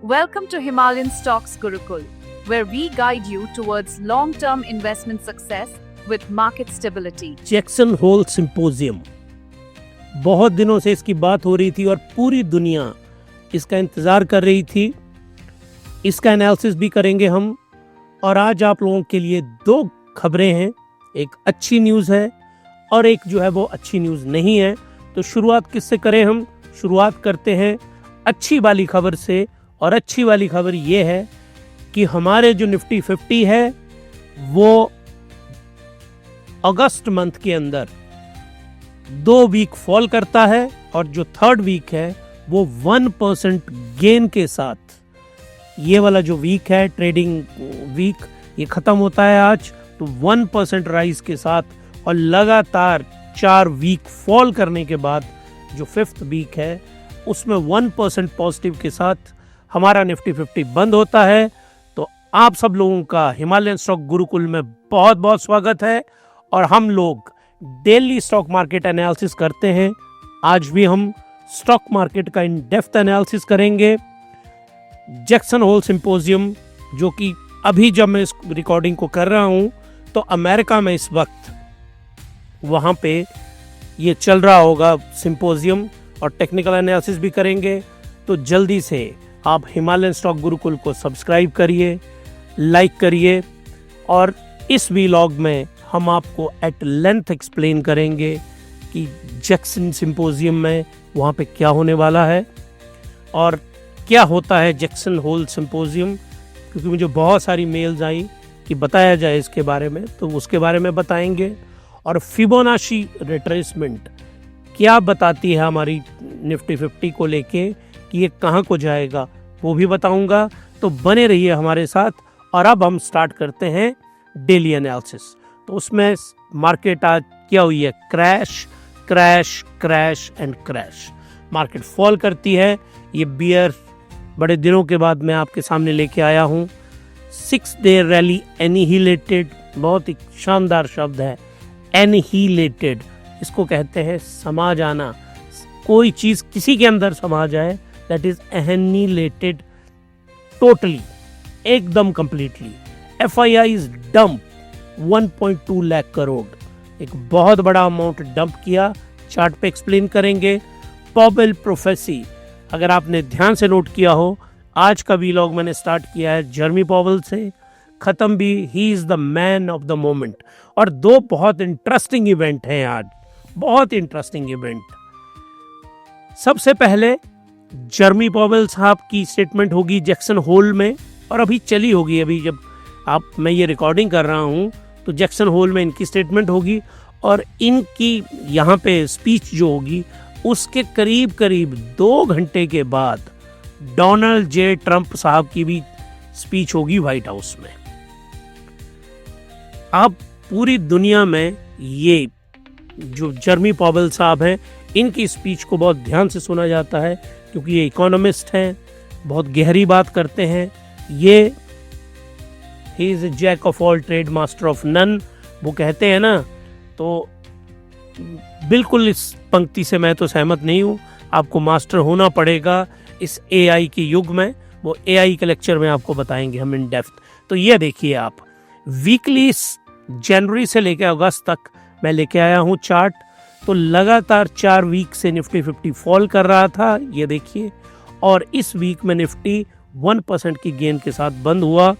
Welcome to Himalayan Stocks Gurukul, where we guide you towards long-term investment success with market stability. Jackson Hole symposium, बहुत दिनों से इसकी बात हो रही थी और पूरी दुनिया इसका इंतज़ार कर रही थी। इसका एनालिसिस भी करेंगे हम। और आज आप लोगों के लिए दो खबरें हैं, एक अच्छी न्यूज़ है और एक जो है वो अच्छी न्यूज़ नहीं है। तो शुरुआत किससे करें हम? शुरुआत करते हैं अच्छी वाली खबर से। और अच्छी वाली खबर ये है कि हमारे जो निफ्टी 50 है वो अगस्त मंथ के अंदर 2 वीक फॉल करता है और जो थर्ड वीक है वो 1% गेन के साथ, ये वाला जो वीक है ट्रेडिंग वीक, ये खत्म होता है आज। तो 1% राइज के साथ और लगातार 4 वीक फॉल करने के बाद जो 5th वीक है उसमें 1% पॉजिटिव के साथ हमारा निफ्टी 50 बंद होता है। तो आप सब लोगों का हिमालयन स्टॉक गुरुकुल में बहुत बहुत स्वागत है। और हम लोग डेली स्टॉक मार्केट एनालिसिस करते हैं। आज भी हम स्टॉक मार्केट का इन डेप्थ एनालिसिस करेंगे। जैक्सन होल सिंपोजियम, जो कि अभी जब मैं इस रिकॉर्डिंग को कर रहा हूं तो अमेरिका में इस वक्त वहां पे ये चल रहा होगा सिंपोजियम, और टेक्निकल एनालिसिस भी करेंगे। तो जल्दी से आप हिमालयन स्टॉक गुरुकुल को सब्सक्राइब करिए, लाइक करिए। और इस वीलॉग में हम आपको एट लेंथ एक्सप्लेन करेंगे कि जैक्सन सिंपोजियम में वहाँ पे क्या होने वाला है और क्या होता है जैक्सन होल सिंपोजियम। क्योंकि मुझे बहुत सारी मेल्स आई कि बताया जाए इसके बारे में, तो उसके बारे में बताएंगे। और फिबोनाची रिट्रेसमेंट क्या बताती है हमारी निफ्टी 50 को लेके कि ये कहाँ को जाएगा, वो भी बताऊंगा। तो बने रहिए हमारे साथ। और अब हम स्टार्ट करते हैं डेली एनालिसिस। तो उसमें मार्केट आज क्या हुई है? Crash crash crash and crash. Market fall करती है। ये बियर बड़े दिनों के बाद मैं आपके सामने लेके आया हूँ। 6 डे रैली एनिहिलेटेड, बहुत ही शानदार शब्द है। एनिहिलेटेड, इसको कहते हैं समा जाना। कोई चीज़ किसी के अंदर समा जाए, दैट इज एनिहिलेटेड टोटली, एकदम completely. FII is dump 1.2 lakh crore, एक बहुत बड़ा अमाउंट डंप किया। चार्ट पे एक्सप्लेन करेंगे। पॉवेल प्रोफेसी, अगर आपने ध्यान से नोट किया हो, आज का वीलॉग मैंने स्टार्ट किया है जर्मी पॉवेल से, खत्म भी he is the man of the moment. और 2 बहुत इंटरेस्टिंग इवेंट हैं आज, बहुत इंटरेस्टिंग इवेंट। सबसे पहले जर्मी पॉवेल साहब की स्टेटमेंट होगी जैक्सन होल में, और अभी चली होगी। अभी जब मैं ये रिकॉर्डिंग कर रहा हूँ तो जैक्सन होल में इनकी स्टेटमेंट होगी। और इनकी यहाँ पे स्पीच जो होगी उसके करीब करीब 2 घंटे के बाद डोनाल्ड जे ट्रंप साहब की भी स्पीच होगी व्हाइट हाउस में। अब पूरी दुनिया में ये जो जर्मी पॉवेल साहब हैं, इनकी स्पीच को बहुत ध्यान से सुना जाता है क्योंकि ये इकोनॉमिस्ट हैं, बहुत गहरी बात करते हैं। ये ही is a jack of all trade master of none, वो कहते हैं ना। तो बिल्कुल इस पंक्ति से मैं तो सहमत नहीं हूँ। आपको मास्टर होना पड़ेगा इस AI के युग में। वो AI के लेक्चर में आपको बताएंगे हम इन डेप्थ। तो ये देखिए आप, वीकली जनवरी से लेकर अगस्त तक मैं लेके आया हूँ चार्ट। तो लगातार 4 वीक से निफ्टी 50 फॉल कर रहा था, ये देखिए। और इस वीक में निफ्टी 1% की गेन के साथ बंद हुआ।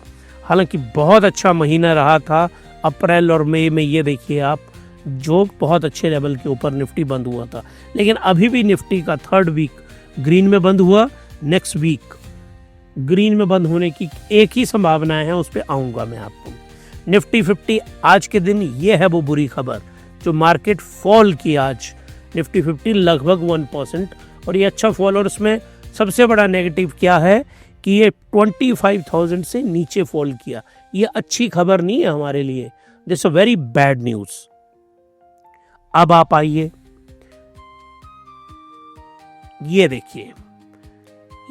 हालांकि बहुत अच्छा महीना रहा था अप्रैल और मई में, ये देखिए आप, जो बहुत अच्छे लेवल के ऊपर निफ्टी बंद हुआ था। लेकिन अभी भी निफ्टी का थर्ड वीक ग्रीन में बंद हुआ। नेक्स्ट वीक ग्रीन में बंद होने की एक ही संभावना है, उस पर आऊँगा मैं आपको। निफ्टी 50 आज के दिन ये है वो बुरी खबर जो मार्केट फॉल की आज। निफ्टी 50 लगभग 1%, और ये अच्छा फॉल। और उसमें सबसे बड़ा नेगेटिव क्या है कि ये 25,000 से नीचे फॉल किया। ये अच्छी खबर नहीं है हमारे लिए, this a very bad news. अब आप आइए, ये देखिए,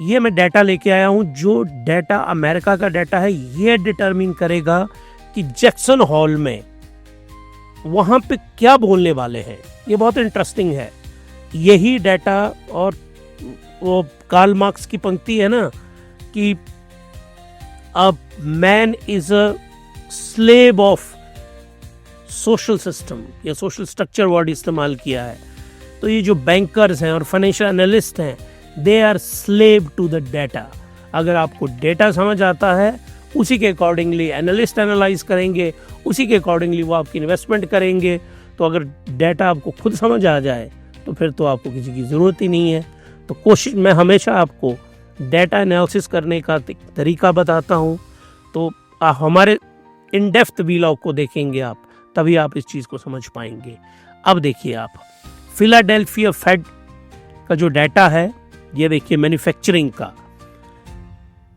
ये मैं डाटा लेके आया हूं। जो डाटा अमेरिका का डाटा है, ये डिटरमिन करेगा कि जैक्सन हॉल में वहां पे क्या बोलने वाले हैं। ये बहुत इंटरेस्टिंग है। यही डाटा, और वो कार्ल मार्क्स की पंक्ति है ना कि अब man is a slave of social system या सोशल स्ट्रक्चर वर्ड इस्तेमाल किया है। तो ये जो बैंकर्स हैं और फाइनेंशियल एनालिस्ट हैं, they are slave to the data. अगर आपको डेटा समझ आता है, उसी के अकॉर्डिंगली एनालिस्ट एनालाइज करेंगे, उसी के अकॉर्डिंगली वो आपकी इन्वेस्टमेंट करेंगे। तो अगर डेटा आपको खुद समझ आ जाए तो फिर तो आपको किसी की ज़रूरत ही नहीं है। तो कोशिश मैं हमेशा आपको डेटा एनालिसिस करने का तरीका बताता हूँ। तो हमारे इन डेप्थ व्लॉग को देखेंगे आप, तभी आप इस चीज़ को समझ पाएंगे। अब देखिए आप, फिलाडेल्फिया फेड का जो डाटा है, ये देखिए मैन्युफैक्चरिंग का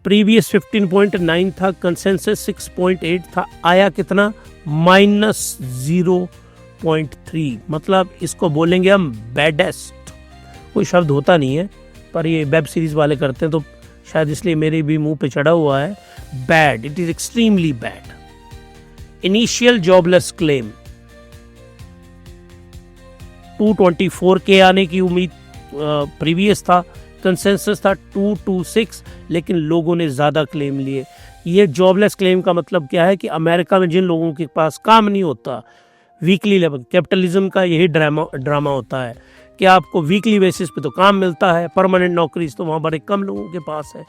प्रीवियस 15.9 था, कंसेंसस 6.8 था, आया कितना -0.3। मतलब इसको बोलेंगे हम बैडेस्ट। कोई शब्द होता नहीं है पर ये वेब सीरीज वाले करते हैं तो शायद इसलिए मेरे भी मुंह पे चढ़ा हुआ है। Bad, it is extremely bad. Initial jobless claim 224 के आने की उम्मीद प्रीवियस था, कंसेंसस था 226, लेकिन लोगों ने ज़्यादा क्लेम लिए। ये जॉबलेस क्लेम का मतलब क्या है कि अमेरिका में जिन लोगों के पास काम नहीं होता, वीकली लेवल, कैपिटलिज्म का यही ड्रामा होता है कि आपको वीकली बेसिस पे तो काम मिलता है, परमानेंट नौकरी तो वहाँ बड़े कम लोगों के पास है।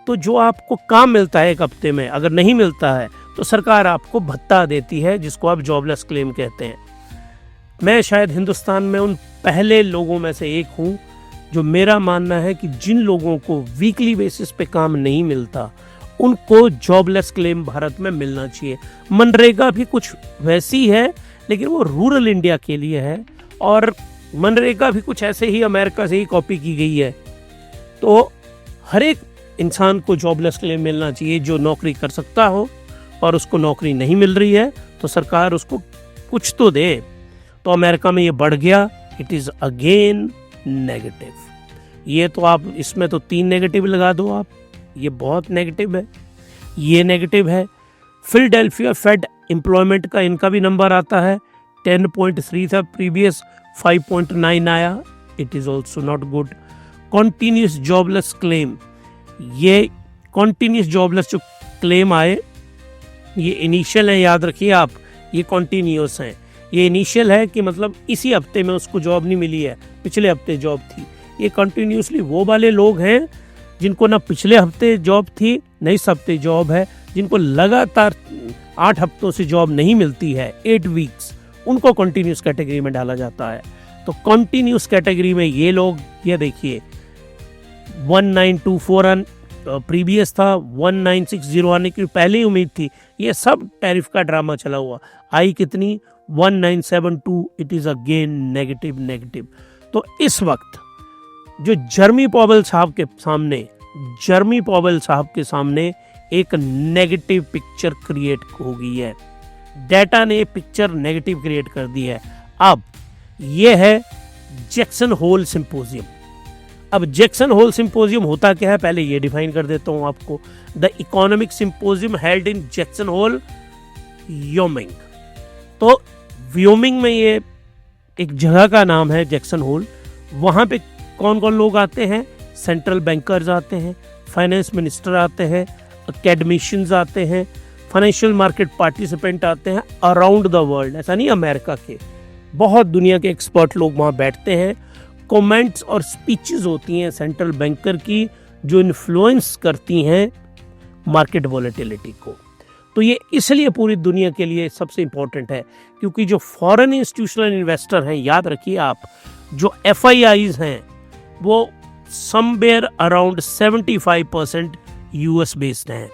तो जो आपको काम मिलता है एक हफ्ते में, अगर नहीं मिलता है तो सरकार आपको भत्ता देती है, जिसको आप जॉबलेस क्लेम कहते हैं। मैं शायद हिंदुस्तान में उन पहले लोगों में से एक हूँ जो मेरा मानना है कि जिन लोगों को वीकली बेसिस पे काम नहीं मिलता उनको जॉबलेस क्लेम भारत में मिलना चाहिए। मनरेगा भी कुछ वैसी है, लेकिन वो रूरल इंडिया के लिए है, और मनरेगा भी कुछ ऐसे ही अमेरिका से ही कॉपी की गई है। तो हर एक इंसान को जॉबलेस क्लेम मिलना चाहिए जो नौकरी कर सकता हो, और उसको नौकरी नहीं मिल रही है तो सरकार उसको कुछ तो दे। तो अमेरिका में ये बढ़ गया, इट इज़ अगेन नेगेटिव। ये तो आप इसमें तो 3 नेगेटिव लगा दो आप, ये बहुत नेगेटिव है, ये नेगेटिव है। फिलाडेल्फिया फेड एम्प्लॉयमेंट का इनका भी नंबर आता है 10.3 था, प्रीवियस 5.9 आया, it is also not good. Continuous jobless claim, ये कॉन्टीन्यूस जॉबलेस जो क्लेम आए ये इनिशियल है, याद रखिए आप, ये कॉन्टीन्यूस हैं। ये इनिशियल है कि मतलब इसी हफ्ते में उसको जॉब नहीं मिली है, पिछले हफ्ते जॉब थी। ये कंटिन्यूसली वो वाले लोग हैं जिनको ना पिछले हफ्ते जॉब थी न इस हफ्ते जॉब है, जिनको लगातार 8 हफ्तों से जॉब नहीं मिलती है, 8 वीक्स, उनको कंटिन्यूस कैटेगरी में डाला जाता है। तो कंटिन्यूस कैटेगरी में ये लोग, ये देखिए 1924 प्रीवियस था, 1960 आने की पहले ही उम्मीद थी। ये सब टैरिफ का ड्रामा चला हुआ, आई कितनी 1972, इट इज़ अगेन नेगेटिव। तो इस वक्त जो जर्मी पॉवेल साहब के सामने एक नेगेटिव पिक्चर क्रिएट हो गई है। डेटा ने पिक्चर नेगेटिव क्रिएट कर दी है। अब ये है जैक्सन होल सिंपोजियम। अब जैक्सन होल सिंपोजियम होता क्या है, पहले ये डिफाइन कर देता हूँ आपको। The economic symposium held in Jackson Hole, Wyoming. तो व्योमिंग में ये एक जगह का नाम है जैक्सन होल। वहाँ पे कौन कौन लोग आते हैं? सेंट्रल बैंकर्स आते हैं, फाइनेंस मिनिस्टर आते हैं, अकेडमिशियंस आते हैं, फाइनेंशियल मार्केट पार्टिसिपेंट आते हैं अराउंड द वर्ल्ड। ऐसा नहीं अमेरिका के, बहुत दुनिया के एक्सपर्ट लोग वहाँ बैठते हैं। कमेंट्स और स्पीचेस होती हैं सेंट्रल बैंकर की, जो इन्फ्लुएंस करती हैं मार्केट वॉलेटिलिटी को। तो ये इसलिए पूरी दुनिया के लिए सबसे इम्पोर्टेंट है, क्योंकि जो फॉरेन इंस्टीट्यूशनल इन्वेस्टर हैं, याद रखिए आप, जो FIIs हैं, वो समवेयर अराउंड 75% US बेस्ड हैं।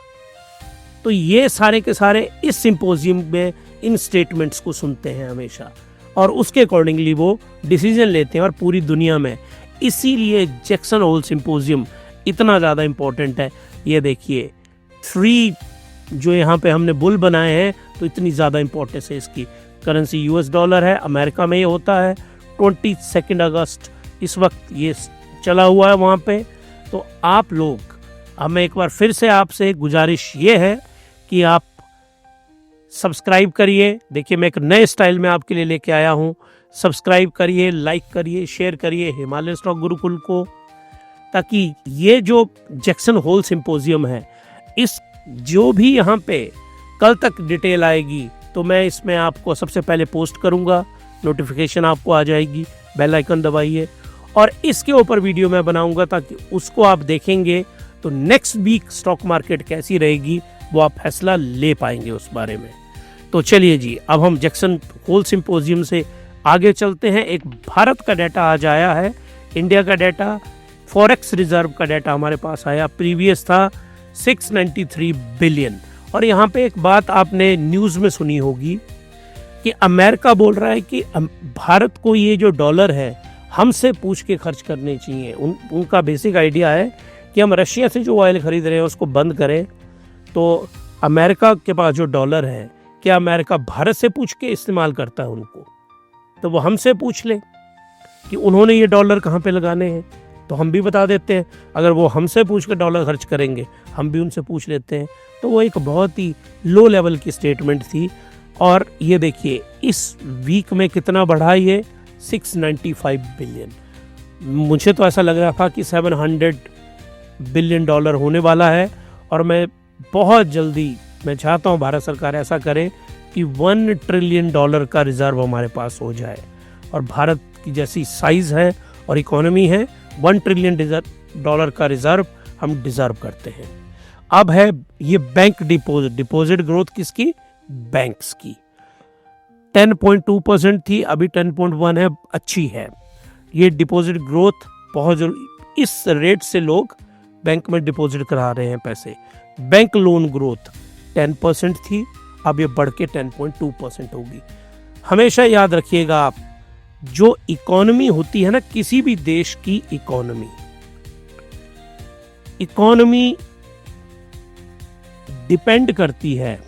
तो ये सारे के सारे इस सिंपोजियम में इन स्टेटमेंट्स को सुनते हैं हमेशा, और उसके अकॉर्डिंगली वो डिसीजन लेते हैं, और पूरी दुनिया में। इसीलिए जैक्सन होल सिंपोजियम इतना ज़्यादा इम्पोर्टेंट है। ये देखिए 3 जो यहाँ पे हमने बुल बनाए हैं, तो इतनी ज़्यादा इम्पोर्टेंस है इसकी। करेंसी US डॉलर है, अमेरिका में ये होता है। 22 अगस्त इस वक्त ये चला हुआ है वहाँ पे। तो आप लोग, हमें एक बार फिर से आपसे गुजारिश ये है कि आप सब्सक्राइब करिए। देखिए मैं एक नए स्टाइल में आपके लिए लेके आया हूँ। सब्सक्राइब करिए, लाइक करिए, शेयर करिए हिमालय स्टॉक गुरुकुल को। ताकि ये जो जैक्सन होल सिंपोजियम है, इस जो भी यहाँ पे कल तक डिटेल आएगी तो मैं इसमें आपको सबसे पहले पोस्ट करूँगा, नोटिफिकेशन आपको आ जाएगी, बेल आइकन दबाइए और इसके ऊपर वीडियो मैं बनाऊंगा ताकि उसको आप देखेंगे तो नेक्स्ट वीक स्टॉक मार्केट कैसी रहेगी वो आप फैसला ले पाएंगे उस बारे में। तो चलिए जी, अब हम जैक्सन होल सिंपोजियम से आगे चलते हैं। एक भारत का डाटा आज आया है, इंडिया का डाटा, फॉरेक्स रिजर्व का डाटा हमारे पास आया, प्रीवियस था 693 बिलियन। और यहाँ पे एक बात आपने न्यूज़ में सुनी होगी कि अमेरिका बोल रहा है कि भारत को ये जो डॉलर है हमसे पूछ के खर्च करने चाहिए। उनका बेसिक आइडिया है कि हम रशिया से जो ऑयल खरीद रहे हैं उसको बंद करें, तो अमेरिका के पास जो डॉलर है, क्या अमेरिका भारत से पूछ के इस्तेमाल करता है उनको? तो वो हमसे पूछ ले कि उन्होंने ये डॉलर कहाँ पे लगाने हैं, तो हम भी बता देते हैं। अगर वो हमसे पूछ के डॉलर खर्च करेंगे, हम भी उनसे पूछ लेते हैं। तो वो एक बहुत ही लो लेवल की स्टेटमेंट थी। और ये देखिए इस वीक में कितना बढ़ा, ये 695 बिलियन। मुझे तो ऐसा लग रहा था कि 700 बिलियन डॉलर होने वाला है। और मैं बहुत जल्दी मैं चाहता हूँ भारत सरकार ऐसा करे कि 1 ट्रिलियन डॉलर का रिजर्व हमारे पास हो जाए। और भारत की जैसी साइज है और इकोनॉमी है, 1 ट्रिलियन डॉलर का रिजर्व हम डिजर्व करते हैं। अब है ये बैंक डिपॉजिट ग्रोथ किसकी? बैंक्स की। 10.2% थी, अभी 10.1 है, अच्छी है। ये डिपॉजिट ग्रोथ बहुत जरूरी, इस रेट से लोग बैंक में डिपॉजिट करा रहे हैं पैसे। बैंक लोन ग्रोथ 10% थी, अब ये बढ़ के 10.2% होगी। हमेशा याद रखिएगा आप, जो इकोनॉमी होती है ना, किसी भी देश की इकोनॉमी डिपेंड करती है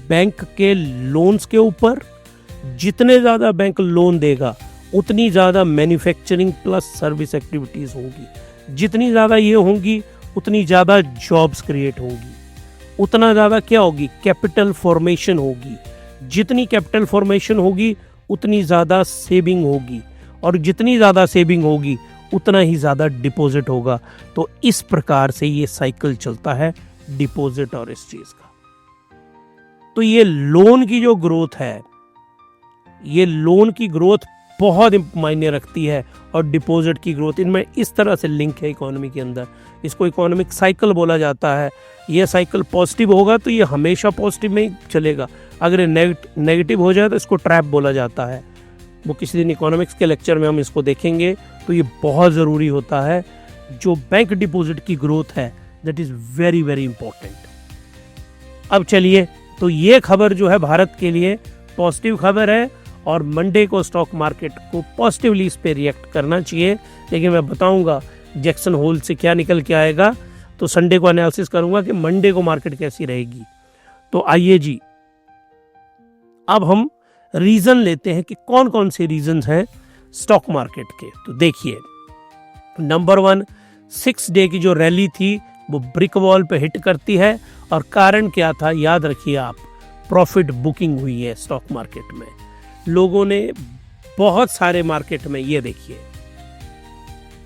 बैंक के लोन्स के ऊपर। जितने ज़्यादा बैंक लोन देगा उतनी ज़्यादा मैन्युफैक्चरिंग प्लस सर्विस एक्टिविटीज़ होंगी। जितनी ज़्यादा ये होंगी उतनी ज़्यादा जॉब्स क्रिएट होंगी, उतना ज़्यादा क्या होगी? कैपिटल फॉर्मेशन होगी। जितनी कैपिटल फॉर्मेशन होगी उतनी ज़्यादा सेविंग होगी, और जितनी ज़्यादा सेविंग होगी उतना ही ज़्यादा डिपॉजिट होगा। तो इस प्रकार से ये साइकिल चलता है डिपॉजिट और इस चीज़ का। तो ये लोन की जो ग्रोथ है, ये लोन की ग्रोथ बहुत मायने रखती है, और डिपॉजिट की ग्रोथ, इनमें इस तरह से लिंक है इकोनॉमी के अंदर। इसको इकोनॉमिक साइकिल बोला जाता है। ये साइकिल पॉजिटिव होगा तो ये हमेशा पॉजिटिव में ही चलेगा, अगर ये नेगेटिव हो जाए तो इसको ट्रैप बोला जाता है। वो किसी दिन इकोनॉमिक्स के लेक्चर में हम इसको देखेंगे। तो ये बहुत ज़रूरी होता है, जो बैंक डिपॉजिट की ग्रोथ है, that is very very important. अब चलिए, तो ये खबर जो है भारत के लिए पॉजिटिव खबर है, और मंडे को स्टॉक मार्केट को पॉजिटिवली इस पे रिएक्ट करना चाहिए। लेकिन मैं बताऊंगा जैक्सन होल से क्या निकल के आएगा, तो संडे को एनालिसिस करूंगा कि मंडे को मार्केट कैसी रहेगी। तो आइए जी, अब हम रीज़न लेते हैं कि कौन कौन से रीजंस हैं स्टॉक मार्केट के। तो देखिए, नंबर 1, 6 डे की जो रैली थी वो ब्रिक वॉल पे हिट करती है। और कारण क्या था, याद रखिए आप, प्रॉफिट बुकिंग हुई है स्टॉक मार्केट में। लोगों ने बहुत सारे मार्केट में, ये देखिए,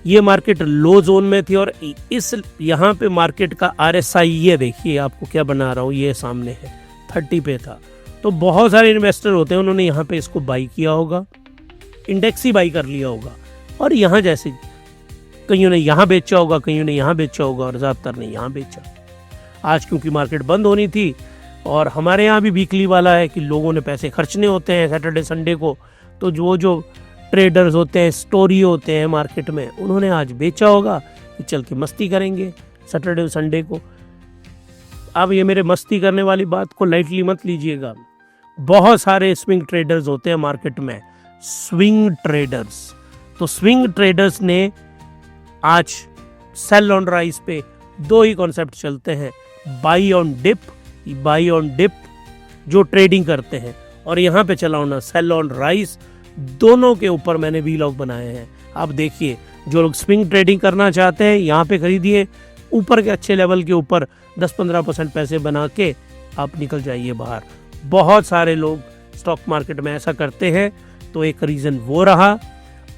ये मार्केट लो जोन में थी, और इस यहाँ पे मार्केट का RSI, ये देखिए आपको क्या बना रहा हूँ, ये सामने है, 30 पे था। तो बहुत सारे इन्वेस्टर होते हैं, उन्होंने यहाँ पे इसको बाई किया होगा, इंडेक्स ही बाई कर लिया होगा। और यहाँ जैसे कईयों ने यहाँ बेचा होगा, कईयों ने यहाँ बेचा होगा, और ज़्यादातर ने यहाँ बेचा। आज क्योंकि मार्केट बंद होनी थी, और हमारे यहाँ भी वीकली वाला है कि लोगों ने पैसे खर्चने होते हैं सैटरडे संडे को, तो जो ट्रेडर्स होते हैं, स्टोरी होते हैं मार्केट में, उन्होंने आज बेचा होगा कि चल के मस्ती करेंगे सैटरडे संडे को। अब ये मेरे मस्ती करने वाली बात को लाइटली मत लीजिएगा। बहुत सारे स्विंग ट्रेडर्स होते हैं मार्केट में, स्विंग ट्रेडर्स। तो स्विंग ट्रेडर्स ने आज सेल ऑन राइज पे 2 ही कॉन्सेप्ट चलते हैं, बाई ऑन डिप जो ट्रेडिंग करते हैं, और यहाँ पे चला होना सेल ऑन राइज। दोनों के ऊपर मैंने वीलॉग बनाए हैं। आप देखिए, जो लोग स्विंग ट्रेडिंग करना चाहते हैं यहाँ पे खरीदिए, ऊपर के अच्छे लेवल के ऊपर 10-15% पैसे बना के आप निकल जाइए बाहर। बहुत सारे लोग स्टॉक मार्केट में ऐसा करते हैं, तो एक रीज़न वो रहा।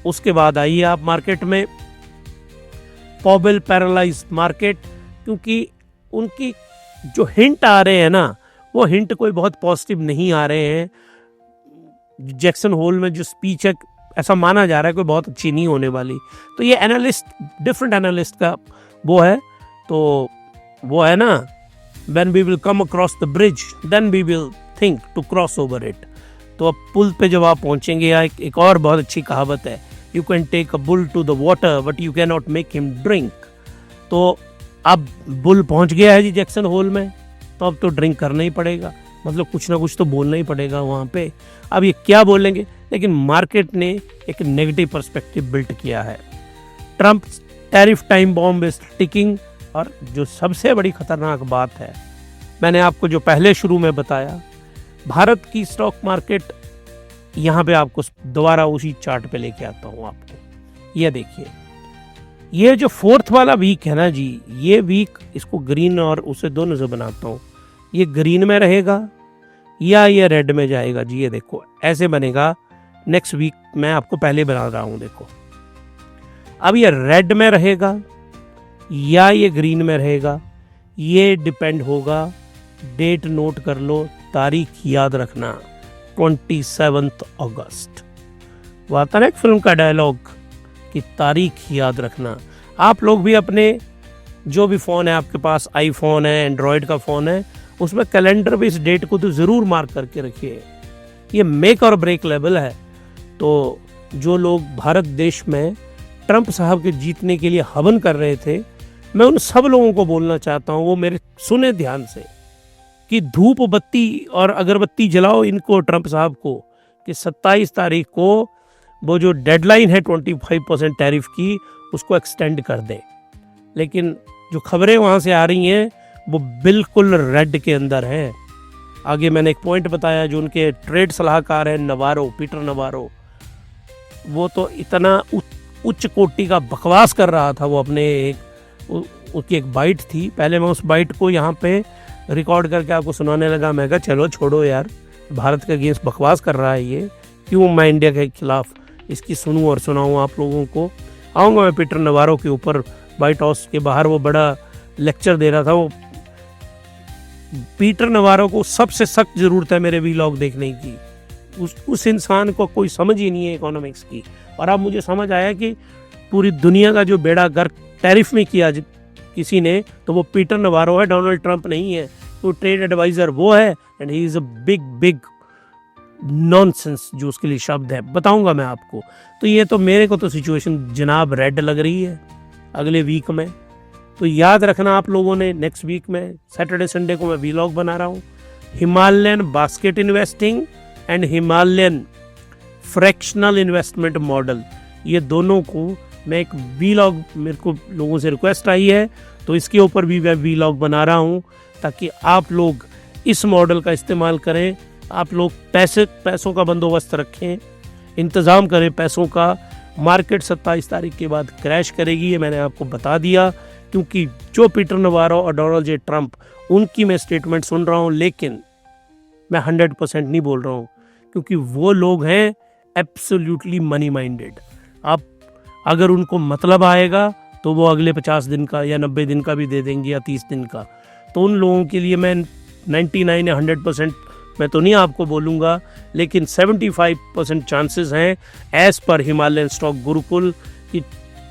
उसके बाद आइए आप मार्केट में, पॉबल पैरालाइज मार्केट, क्योंकि उनकी जो हिंट आ रहे हैं ना, वो हिंट कोई बहुत पॉजिटिव नहीं आ रहे हैं। जैक्सन होल में जो स्पीच है, ऐसा माना जा रहा है कोई बहुत अच्छी नहीं होने वाली। तो ये एनालिस्ट, डिफरेंट एनालिस्ट का वो है, तो वो है ना, when we will come across the bridge then we will think to cross over it। तो अब पुल पे जब आप पहुंचेंगे, या एक और बहुत अच्छी कहावत है, you can take a bull to the water but you cannot make him drink। तो अब बुल पहुंच गया है जी जैक्सन होल में, तो अब तो ड्रिंक करना ही पड़ेगा, मतलब कुछ ना कुछ तो बोलना ही पड़ेगा वहाँ पे। अब ये क्या बोलेंगे, लेकिन मार्केट ने एक नेगेटिव पर्सपेक्टिव बिल्ट किया है। Trump tariff time bomb is ticking, और जो सबसे बड़ी खतरनाक बात है, मैंने आपको जो पहले शुरू में बताया, भारत की स्टॉक मार्केट, यहाँ पे आपको दोबारा उसी चार्ट पे लेके आता हूँ आपको। ये देखिए, ये जो फोर्थ वाला वीक है ना जी, ये वीक, इसको ग्रीन और उसे दोनों से बनाता हूँ, ये ग्रीन में रहेगा या ये रेड में जाएगा जी। ये देखो ऐसे बनेगा। नेक्स्ट वीक मैं आपको पहले बना रहा हूँ, देखो अब ये रेड में रहेगा या ये ग्रीन में रहेगा, ये डिपेंड होगा। डेट नोट कर लो, तारीख याद रखना, 27 अगस्त। वो आता ना एक फिल्म का डायलॉग कि तारीख याद रखना। आप लोग भी अपने जो भी फ़ोन है आपके पास, आईफोन है, एंड्रॉयड का फ़ोन है, उसमें कैलेंडर पे इस डेट को तो ज़रूर मार्क करके रखिए। ये मेक और ब्रेक लेवल है। तो जो लोग भारत देश में ट्रंप साहब के जीतने के लिए हवन कर रहे थे, मैं उन सब लोगों को बोलना चाहता हूँ, वो मेरे सुने ध्यान से, कि धूप बत्ती और अगरबत्ती जलाओ इनको, ट्रंप साहब को, कि 27 तारीख को वो जो डेडलाइन है 25% टैरिफ की, उसको एक्सटेंड कर दें। लेकिन जो खबरें वहाँ से आ रही हैं वो बिल्कुल रेड के अंदर हैं। आगे मैंने एक पॉइंट बताया, जो उनके ट्रेड सलाहकार हैं नवारो, पीटर नवारो, वो तो इतना उच्च कोटि का बकवास कर रहा था। वो अपने उसकी एक बाइट थी, पहले मैं उस बाइट को यहाँ पे रिकॉर्ड करके आपको सुनाने लगा। मैं कहा चलो छोड़ो यार, भारत के अगेंस्ट बकवास कर रहा है ये, क्यों मैं इंडिया के खिलाफ इसकी सुनूं और सुनाऊं आप लोगों को। आऊँगा मैं पीटर नवारो के ऊपर, वाइट हाउस के बाहर वो बड़ा लेक्चर दे रहा था। वो पीटर नवारो को सबसे सख्त ज़रूरत है मेरे व्लॉग देखने की। उस इंसान को कोई समझ ही नहीं है इकोनॉमिक्स की। और अब मुझे समझ आया कि पूरी दुनिया का जो बेड़ा गर्क टैरिफ में किया किसी ने, तो वो पीटर नवारो है, डोनाल्ड ट्रंप नहीं है। तो ट्रेड एडवाइज़र वो है, and he is a big nonsense, जो उसके लिए शब्द है बताऊंगा मैं आपको। तो ये तो मेरे को तो सिचुएशन जनाब रेड लग रही है अगले वीक में। तो याद रखना आप लोगों ने, नेक्स्ट वीक में सैटरडे संडे को मैं व्लॉग बना रहा हूँ। Himalayan basket investing and Himalayan fractional investment model, ये दोनों को मैं एक व्लॉग, मेरे को लोगों से रिक्वेस्ट आई है, तो इसके ऊपर भी मैं व्लॉग बना रहा हूँ, ताकि आप लोग इस मॉडल का इस्तेमाल करें। आप लोग पैसों का बंदोबस्त रखें, इंतज़ाम करें पैसों का। मार्केट 27 तारीख के बाद क्रैश करेगी, ये मैंने आपको बता दिया, क्योंकि जो पीटर नवारो और डोनाल्ड जे ट्रंप, उनकी मैं स्टेटमेंट सुन रहा हूँ, लेकिन मैं 100% नहीं बोल रहा हूँ, क्योंकि वो लोग हैं एब्सोल्युटली मनी माइंडेड। आप अगर उनको मतलब आएगा तो वो अगले 50 दिन का या 90 दिन का भी दे देंगे, या 30 दिन का। तो उन लोगों के लिए मैं 99 या 100% मैं तो नहीं आपको बोलूँगा, लेकिन 75% चांसेस हैं as per Himalayan Stock Gurukul कि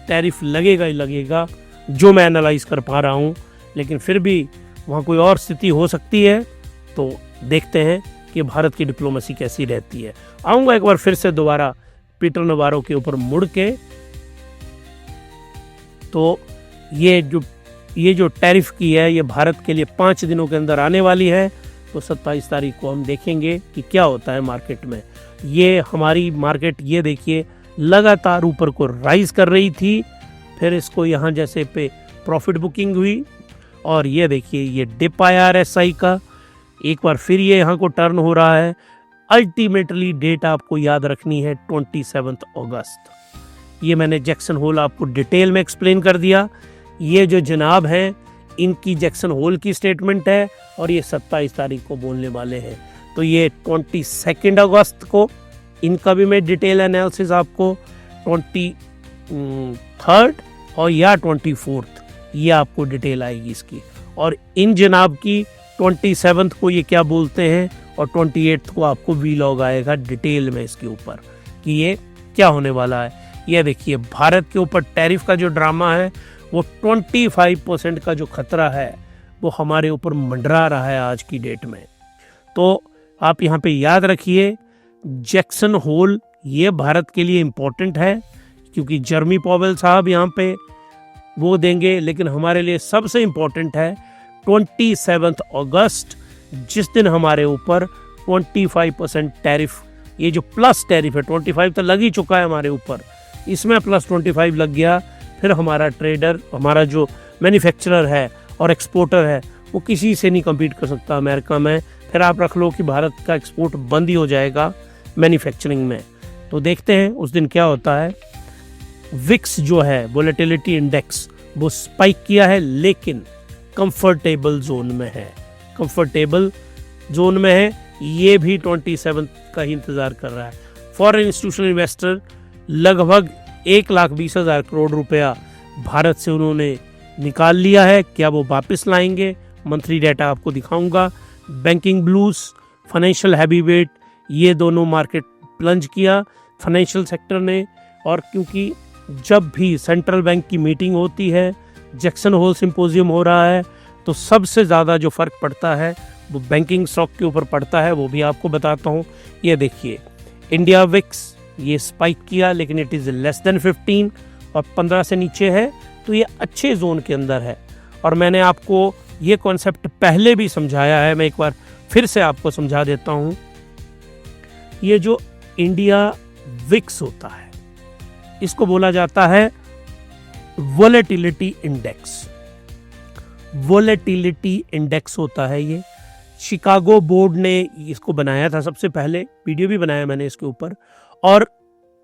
टैरिफ लगेगा ही लगेगा, जो मैं एनालाइज कर पा रहा हूँ। लेकिन फिर भी वहाँ कोई और स्थिति हो सकती है, तो देखते हैं कि भारत की डिप्लोमेसी कैसी रहती है। आऊँगा एक बार फिर से दोबारा पीटर नवारो के ऊपर मुड़ के। तो ये जो टैरिफ की है, ये भारत के लिए 5 दिनों के अंदर आने वाली है। तो 27 तारीख को हम देखेंगे कि क्या होता है मार्केट में। ये हमारी मार्केट, ये देखिए, लगातार ऊपर को राइज कर रही थी, फिर इसको यहाँ जैसे पे प्रॉफिट बुकिंग हुई, और ये देखिए ये डिप आया RSI का, एक बार फिर ये यहाँ को टर्न हो रहा है। अल्टीमेटली डेट आपको याद रखनी है 27 अगस्त। ये मैंने जैक्सन होल आपको डिटेल में एक्सप्लेन कर दिया। ये जो जनाब हैं, इनकी जैक्सन होल की स्टेटमेंट है, और ये 27 तारीख को बोलने वाले हैं। तो ये 22 अगस्त को इनका भी मैं डिटेल एनालिसिस आपको 23 और या 24th, ये आपको डिटेल आएगी इसकी। और इन जनाब की 27th को ये क्या बोलते हैं और 28th को आपको वीलॉग आएगा डिटेल में इसके ऊपर कि ये क्या होने वाला है। ये देखिए भारत के ऊपर टैरिफ का जो ड्रामा है वो 25% का जो खतरा है वो हमारे ऊपर मंडरा रहा है आज की डेट में। तो आप यहाँ पे याद रखिए जैक्सन होल ये भारत के लिए इम्पोर्टेंट है क्योंकि जर्मी पॉवेल साहब यहाँ पे वो देंगे, लेकिन हमारे लिए सबसे इम्पोर्टेंट है 27 अगस्त, जिस दिन हमारे ऊपर 25% टैरिफ, ये जो प्लस टैरिफ है 25 तो लग ही चुका है हमारे ऊपर, इसमें प्लस 25 लग गया, फिर हमारा ट्रेडर, हमारा जो मैन्युफैक्चरर है और एक्सपोर्टर है वो किसी से नहीं कम्पीट कर सकता अमेरिका में। फिर आप रख लो कि भारत का एक्सपोर्ट बंद ही हो जाएगा मैन्युफैक्चरिंग में। तो देखते हैं उस दिन क्या होता है। विक्स जो है वोलेटिलिटी इंडेक्स वो स्पाइक किया है लेकिन कंफर्टेबल जोन में है, कंफर्टेबल जोन में है। ये भी 27 का ही इंतजार कर रहा है। फॉरेन इंस्टीट्यूशनल इन्वेस्टर लगभग 1,20,000 करोड़ रुपया भारत से उन्होंने निकाल लिया है। क्या वो वापस लाएंगे? मंथली डाटा आपको दिखाऊंगा। बैंकिंग ब्लूज, फाइनेंशियल हैवीवेट, ये दोनों मार्केट प्लंज किया फाइनेंशियल सेक्टर ने। और क्योंकि जब भी सेंट्रल बैंक की मीटिंग होती है, जैक्सन होल सिंपोजियम हो रहा है, तो सबसे ज़्यादा जो फ़र्क पड़ता है वो बैंकिंग स्टॉक के ऊपर पड़ता है, वो भी आपको बताता हूँ। ये देखिए इंडिया विक्स ये स्पाइक किया लेकिन इट इज़ लेस देन 15 और 15 से नीचे है, तो ये अच्छे जोन के अंदर है। और मैंने आपको ये कॉन्सेप्ट पहले भी समझाया है, मैं एक बार फिर से आपको समझा देता हूँ। ये जो इंडिया विक्स होता है इसको बोला जाता है वोलेटिलिटी इंडेक्स। वोलेटिलिटी इंडेक्स होता है ये। शिकागो बोर्ड ने इसको बनाया था सबसे पहले, वीडियो भी बनाया मैंने इसके ऊपर। और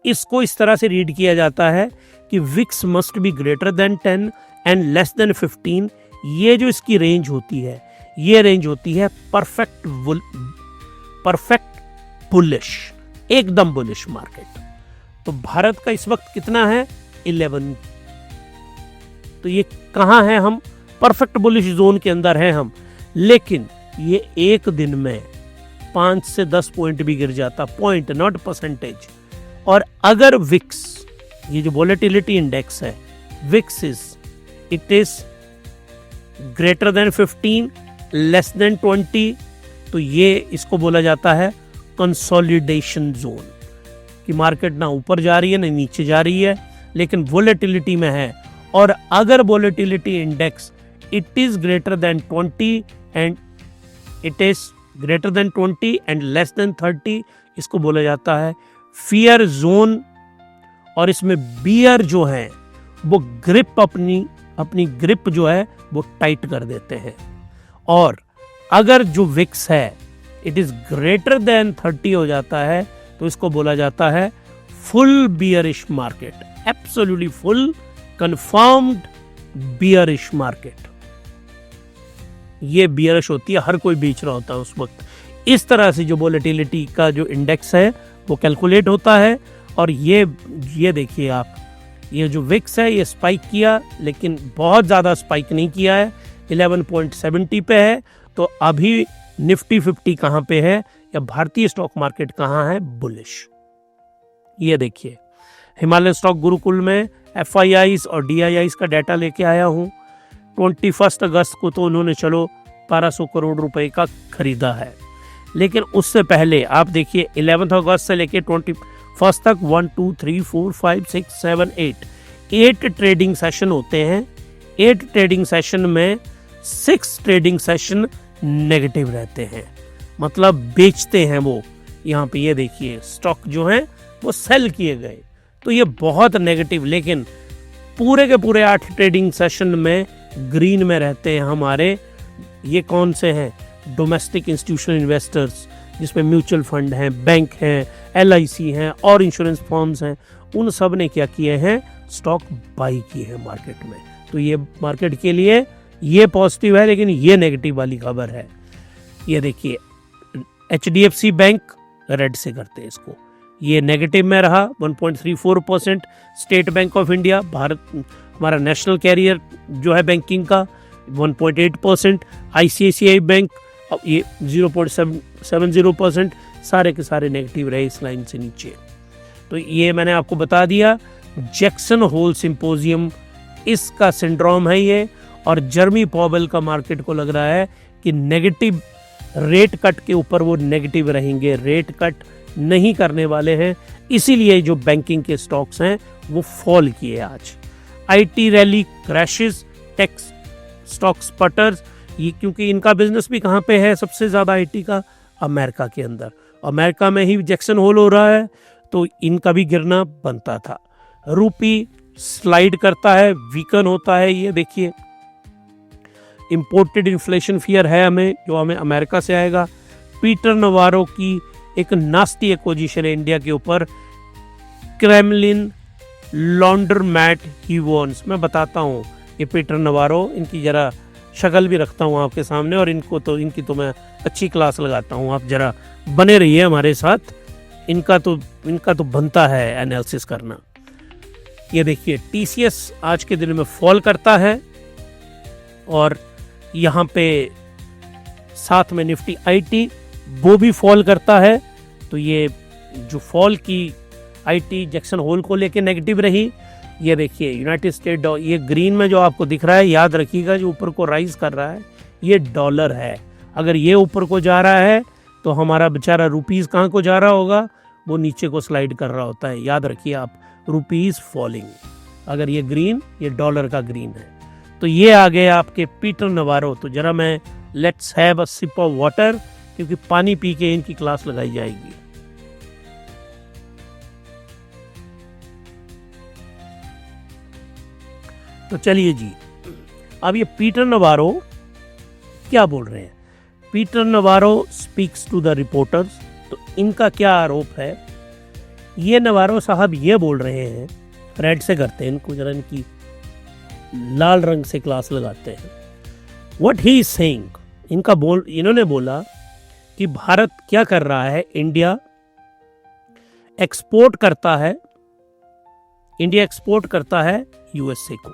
इसको इस तरह से रीड किया जाता है कि VIX must be greater than 10 and less than 15। ये जो इसकी रेंज होती है, ये रेंज होती है परफेक्ट बुलिश, एकदम बुलिश मार्केट। तो भारत का इस वक्त कितना है? 11। तो ये कहाँ है? हम परफेक्ट बुलिश जोन के अंदर हैं हम। लेकिन ये एक दिन में 5 से 10 पॉइंट भी गिर जाता, पॉइंट नॉट परसेंटेज। और अगर विक्स, ये जो वोलेटिलिटी इंडेक्स है, VIX it is greater than 15 less than 20, तो ये इसको बोला जाता है कंसोलिडेशन जोन, कि मार्केट ना ऊपर जा रही है ना नीचे जा रही है लेकिन वोलेटिलिटी में है। और अगर volatility index it is greater then 20 and it is greater then 20 and less then 30, इसको बोला जाता है फियर जोन। और इसमें बियर जो है वो ग्रिप अपनी ग्रिप जो है वो टाइट कर देते हैं। और अगर जो विक्स है इट इज ग्रेटर देन 30 हो जाता है तो इसको बोला जाता है full bearish market, absolutely full confirmed bearish market. ये बियरिश होती है, हर कोई बेच रहा होता है उस वक्त। इस तरह से जो वोलेटिलिटी का जो इंडेक्स है वो कैलकुलेट होता है। और ये देखिए आप, ये जो विक्स है ये स्पाइक किया लेकिन बहुत ज़्यादा स्पाइक नहीं किया है, 11.70 पे है। तो अभी निफ्टी 50 कहाँ पे है या भारतीय स्टॉक मार्केट कहाँ है? बुलिश। ये देखिए हिमालय स्टॉक गुरुकुल में FIIs और DIIs का डाटा लेके आया हूँ। 21 अगस्त को तो उन्होंने चलो 1200 करोड़ रुपए का खरीदा है, लेकिन उससे पहले आप देखिए 11 अगस्त से लेके 21 तक 1 2 3 4 5 6 7 8 ट्रेडिंग सेशन होते हैं। 8 ट्रेडिंग सेशन में 6 ट्रेडिंग सेशन नेगेटिव रहते हैं, मतलब बेचते हैं वो। यहाँ पे ये देखिए स्टॉक जो है वो सेल किए गए, तो ये बहुत नेगेटिव। लेकिन पूरे के पूरे 8 ट्रेडिंग सेशन में ग्रीन में रहते हैं हमारे। ये कौन से हैं? डोमेस्टिक इंस्टीट्यूशनल इन्वेस्टर्स, जिसमें म्यूचुअल फंड हैं, बैंक हैं, LIC हैं और इंश्योरेंस फर्म्स हैं। उन सब ने क्या किए हैं? स्टॉक बाई किए हैं मार्केट में। तो ये मार्केट के लिए ये पॉजिटिव है, लेकिन ये नेगेटिव वाली खबर है। ये देखिए HDFC बैंक रेड से करते हैं इसको, ये नेगेटिव में रहा 1.34%। स्टेट बैंक ऑफ इंडिया हमारा नेशनल कैरियर जो है बैंकिंग का 1.8%, ICICI बैंक ये 0.70%, सारे के सारे नेगेटिव रहे इस लाइन से नीचे। तो ये मैंने आपको बता दिया, जैक्सन होल सिंपोजियम इसका सिंड्रोम है ये, और जर्मी पॉवेल का मार्केट को लग रहा है कि नेगेटिव रेट कट के ऊपर वो नेगेटिव रहेंगे, रेट कट नहीं करने वाले हैं, इसीलिए जो बैंकिंग के स्टॉक्स हैं वो फॉल किए आज। IT rally, crashes, tech stock sputters, ये क्योंकि इनका बिजनेस भी कहाँ पे है सबसे ज़्यादा IT का, अमेरिका के अंदर, अमेरिका में ही जैक्सन होल हो रहा है, तो इनका भी गिरना बनता था। रूपी स्लाइड करता है, वीकन होता है, ये देखिए इंपोर्टेड इन्फ्लेशन फियर है हमें, जो हमें अमेरिका से आएगा। पीटर नवारो की एक नास्टी एक्विजिशन है इंडिया के ऊपर, क्रेमलिन लॉन्ड्रोमैट ही वॉन्स। मैं बताता हूँ ये पीटर नवारो, इनकी जरा शक्ल भी रखता हूँ आपके सामने, और इनकी तो मैं अच्छी क्लास लगाता हूँ, आप जरा बने रहिए हमारे साथ, इनका तो बनता है एनालिसिस करना। ये देखिए TCS आज के दिन में फॉल करता है, और यहाँ पे साथ में निफ्टी IT वो भी फॉल करता है। तो ये जो फॉल की IT जैक्सन होल को लेके नेगेटिव रही। ये देखिए यूनाइटेड स्टेट, ये ग्रीन में जो आपको दिख रहा है, याद रखिएगा जो ऊपर को राइज कर रहा है ये डॉलर है। अगर ये ऊपर को जा रहा है तो हमारा बेचारा रुपीस कहाँ को जा रहा होगा, वो नीचे को स्लाइड कर रहा होता है, याद रखिए आप, रुपीस फॉलिंग। अगर ये ग्रीन, ये डॉलर का ग्रीन है। तो ये आ गए आपके पीटर नवारो। तो जरा मैं let's have a sip of water, क्योंकि पानी पी के इनकी क्लास लगाई जाएगी। तो चलिए जी, अब ये पीटर नवारो क्या बोल रहे हैं। Peter Navarro speaks to the reporters. तो इनका क्या आरोप है, ये नवारो साहब ये बोल रहे हैं, रेड से करते हैं इनको, जरा इनकी लाल रंग से क्लास लगाते हैं। व्हाट ही इज सेइंग, इन्होंने बोला कि भारत क्या कर रहा है, इंडिया एक्सपोर्ट करता है USA को,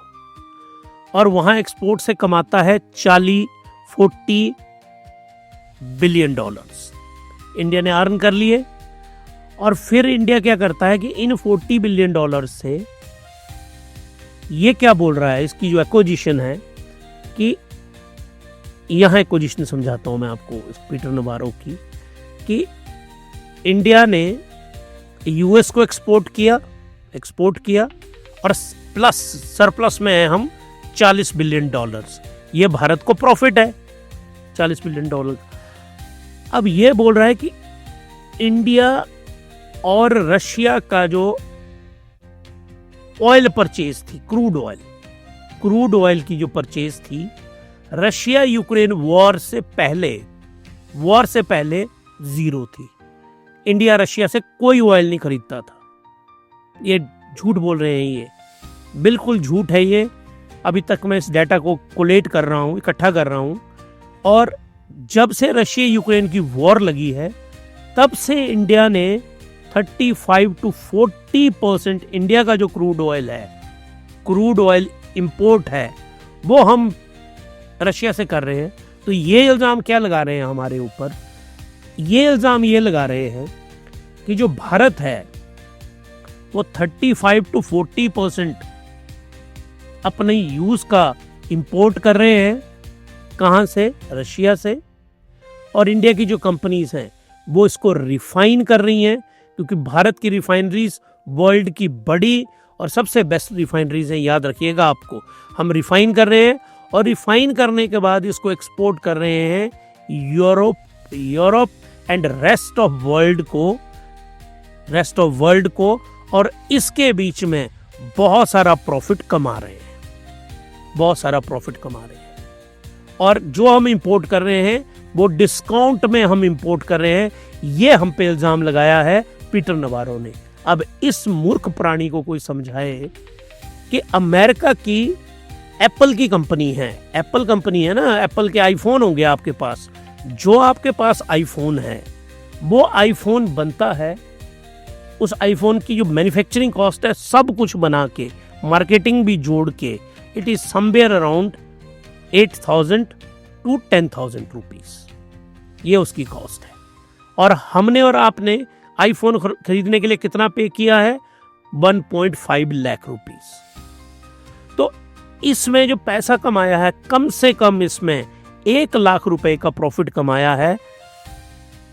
और वहां एक्सपोर्ट से कमाता है 40 बिलियन डॉलर्स इंडिया ने अर्न कर लिए। और फिर इंडिया क्या करता है कि इन 40 बिलियन डॉलर्स से ये क्या बोल रहा है, इसकी जो एक्विजिशन है, कि यहाँ एक्विजिशन समझाता हूँ मैं आपको इस पीटर नवारो की, कि इंडिया ने US को एक्सपोर्ट किया और प्लस सरप्लस में है हम 40 बिलियन डॉलर्स। ये भारत को प्रॉफिट है 40 बिलियन डॉलर। अब ये बोल रहा है कि इंडिया और रशिया का जो ऑयल परचेज थी, क्रूड ऑयल की जो परचेज थी, रशिया यूक्रेन वॉर से पहले जीरो थी। इंडिया रशिया से कोई ऑयल नहीं खरीदता था। ये झूठ बोल रहे हैं, ये बिल्कुल झूठ है। ये अभी तक मैं इस डाटा को कोलेट कर रहा हूँ, इकट्ठा कर रहा हूँ, और जब से रशिया यूक्रेन की वॉर लगी है तब से इंडिया ने 35 to 40% इंडिया का जो क्रूड ऑयल इंपोर्ट है, वो हम रशिया से कर रहे हैं। तो ये इल्ज़ाम क्या लगा रहे हैं हमारे ऊपर, ये इल्ज़ाम ये लगा रहे हैं कि जो भारत है वो 35 to 40% अपने यूज़ का इंपोर्ट कर रहे हैं। कहाँ से? रशिया से। और इंडिया की जो कंपनीज हैं वो इसको रिफाइन कर रही हैं, क्योंकि भारत की रिफाइनरीज वर्ल्ड की बड़ी और सबसे बेस्ट रिफाइनरीज हैं। याद रखिएगा आपको, हम रिफाइन कर रहे हैं और रिफाइन करने के बाद इसको एक्सपोर्ट कर रहे हैं Europe and rest of world को, और इसके बीच में बहुत सारा प्रॉफिट कमा रहे हैं। और जो हम इंपोर्ट कर रहे हैं वो डिस्काउंट में हम इंपोर्ट कर रहे हैं। ये हम पे इल्जाम लगाया है पीटर नवारो ने। अब इस मूर्ख प्राणी को कोई समझाए कि अमेरिका की एप्पल की कंपनी है, एप्पल कंपनी है ना, एप्पल के आईफोन होंगे आपके पास। जो आपके पास आईफोन है वो आईफोन बनता है उस आईफोन की जो मैन्युफैक्चरिंग कॉस्ट है सब कुछ बना के, मार्केटिंग भी जोड़ के, it is somewhere around 8,000 to 10,000 rupees, ये उसकी कॉस्ट है। और हमने और आपने आईफोन खरीदने के लिए कितना पे किया है? 1.5 लाख रुपीज। तो इसमें जो पैसा कमाया है, कम से कम इसमें 1 लाख रुपए का प्रॉफिट कमाया है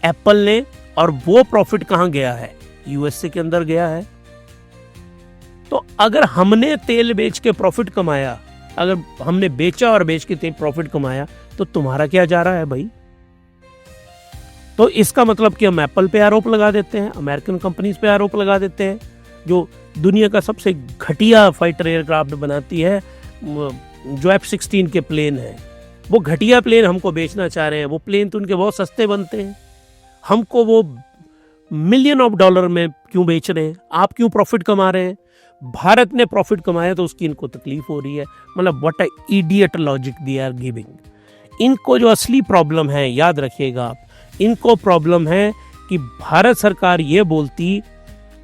एप्पल ने। और वो प्रॉफिट कहां गया है? यूएसए के अंदर गया है। तो अगर हमने तेल बेच के प्रॉफिट कमाया, अगर हमने बेचा और बेच के तेल प्रॉफिट कमाया, तो तुम्हारा क्या जा रहा है भाई? तो इसका मतलब कि हम एप्पल पे आरोप लगा देते हैं, अमेरिकन कंपनीज पे आरोप लगा देते हैं, जो दुनिया का सबसे घटिया फाइटर एयरक्राफ्ट बनाती है, जो F-16 के प्लेन है, वो घटिया प्लेन हमको बेचना चाह रहे हैं। वो प्लेन तो उनके बहुत सस्ते बनते हैं, हमको वो मिलियन ऑफ डॉलर में क्यों बेच रहे हैं? आप क्यों प्रॉफिट कमा रहे हैं? भारत ने प्रॉफिट कमाया तो उसकी इनको तकलीफ हो रही है। मतलब what a idiot logic they are giving. इनको जो असली प्रॉब्लम है, याद रखिएगा आप, इनको प्रॉब्लम है कि भारत सरकार ये बोलती,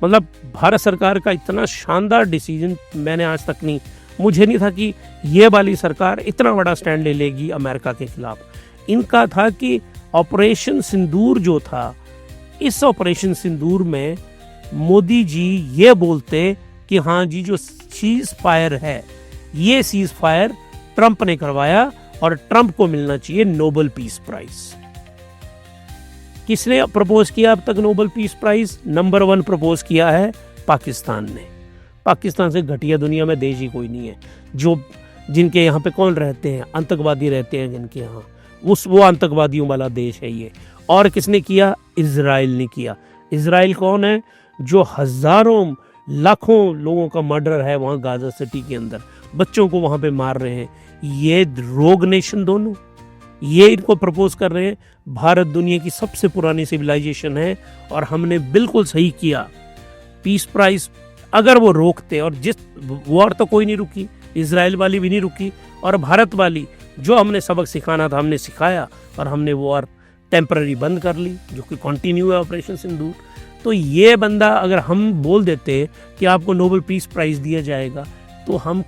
मतलब भारत सरकार का इतना शानदार डिसीजन मैंने आज तक नहीं, मुझे नहीं था कि ये वाली सरकार इतना बड़ा स्टैंड ले लेगी अमेरिका के खिलाफ। इनका था कि ऑपरेशन सिंदूर जो था, इस ऑपरेशन सिंदूर में मोदी जी ये बोलते कि हाँ जी, जो सीज फायर है, ये सीज फायर ट्रंप ने करवाया और ट्रंप को मिलना चाहिए नोबेल पीस प्राइज। किसने प्रपोज किया अब तक Nobel peace prize? Number 1 propose किया है पाकिस्तान ने। पाकिस्तान से घटिया दुनिया में देश ही कोई नहीं है। जो जिनके यहाँ पे कौन रहते हैं? आतंकवादी रहते हैं जिनके यहाँ, वो आतंकवादियों वाला देश है ये। और किसने किया? इजराइल ने किया। इजराइल कौन है? जो हजारों लाखों लोगों का मर्डर है वहाँ गाजा सिटी के अंदर, बच्चों को वहाँ पे मार रहे हैं। ये रोग नेशन दोनों, ये इनको प्रपोज कर रहे हैं। भारत दुनिया की सबसे पुरानी सिविलाइजेशन है और हमने बिल्कुल सही किया। पीस प्राइज अगर वो रोकते, और जिस वॉर तो कोई नहीं रुकी, इजराइल वाली भी नहीं रुकी, और भारत वाली जो हमने सबक सिखाना था हमने सिखाया, और हमने वॉर टेम्पररी बंद कर ली, जो कि कंटिन्यू है ऑपरेशन सिंदूर। तो ये बंदा अगर हम बोल देते कि आपको नोबेल पीस प्राइज दिया जाएगा, तो